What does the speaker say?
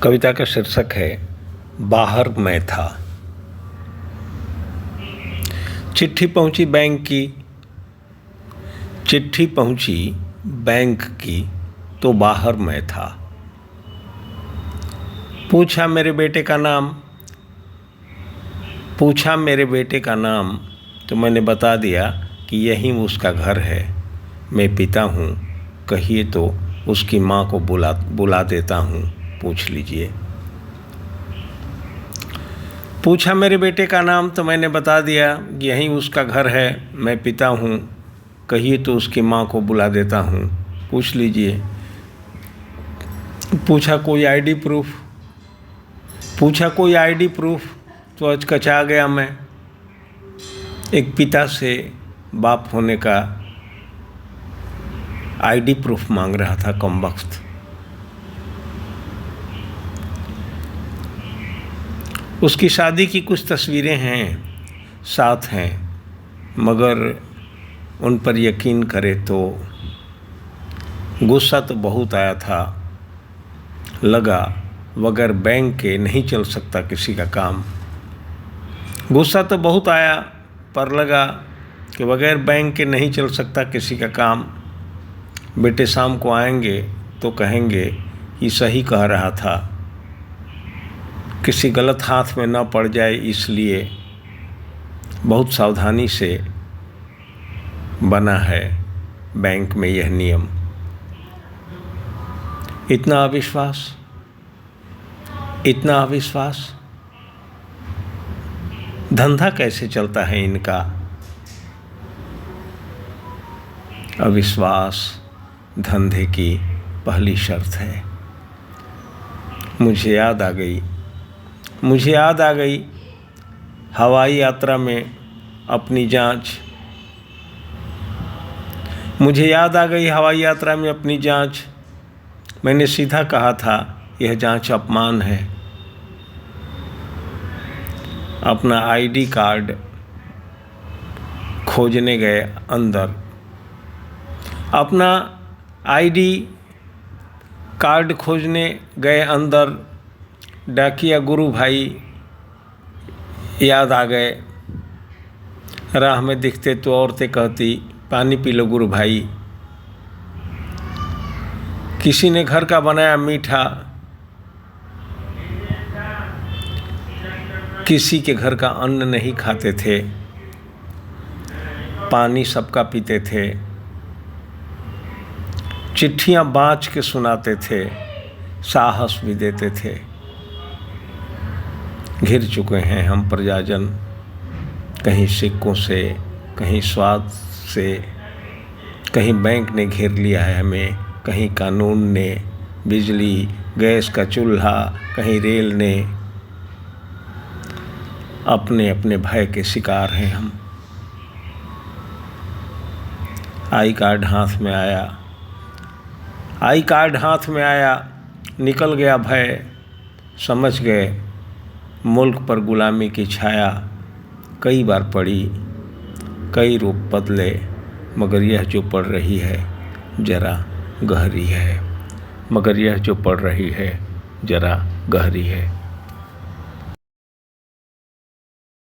कविता का शीर्षक है बाहर मैं था। चिट्ठी पहुंची बैंक की तो बाहर मैं था। पूछा मेरे बेटे का नाम तो मैंने बता दिया कि यही उसका घर है। मैं पिता हूँ, कहिए तो उसकी माँ को बुला देता हूँ, पूछ लीजिए। पूछा मेरे बेटे का नाम तो मैंने बता दिया यही उसका घर है। मैं पिता हूँ, कहिए तो उसकी माँ को बुला देता हूँ, पूछ लीजिए। पूछा कोई आईडी प्रूफ तो अचकचा गया मैं। एक पिता से बाप होने का आईडी प्रूफ मांग रहा था कमबख्त। उसकी शादी की कुछ तस्वीरें साथ हैं, मगर उन पर यकीन करे तो गुस्सा तो बहुत आया था। लगा बगैर बैंक के नहीं चल सकता किसी का काम। गुस्सा तो बहुत आया पर लगा कि बगैर बैंक के नहीं चल सकता किसी का काम। बेटे शाम को आएंगे तो कहेंगे कि सही कह रहा था, किसी गलत हाथ में न पड़ जाए, इसलिए बहुत सावधानी से बना है बैंक में यह नियम। इतना अविश्वास धंधा कैसे चलता है इनका। अविश्वास धंधे की पहली शर्त है। मुझे याद आ गई हवाई यात्रा में अपनी जांच। मैंने सीधा कहा था यह जांच अपमान है। अपना आईडी कार्ड खोजने गए अंदर डाकिया गुरु भाई याद आ गए। राह में दिखते तो औरतें कहती पानी पी लो गुरु भाई। किसी ने घर का बनाया मीठा, किसी के घर का अन्न नहीं खाते थे। पानी सबका पीते थे, चिट्ठियाँ बाँच के सुनाते थे, साहस भी देते थे। घिर चुके हैं हम प्रजाजन, कहीं सिक्कों से, कहीं स्वाद से, कहीं बैंक ने घेर लिया है हमें, कहीं कानून ने, बिजली गैस का चूल्हा, कहीं रेल ने। अपने अपने भय के शिकार हैं हम। आई कार्ड हाथ में आया, निकल गया भय। समझ गए मुल्क पर गुलामी की छाया। कई बार पड़ी, कई रूप बदले, मगर यह जो पड़ रही है जरा गहरी है।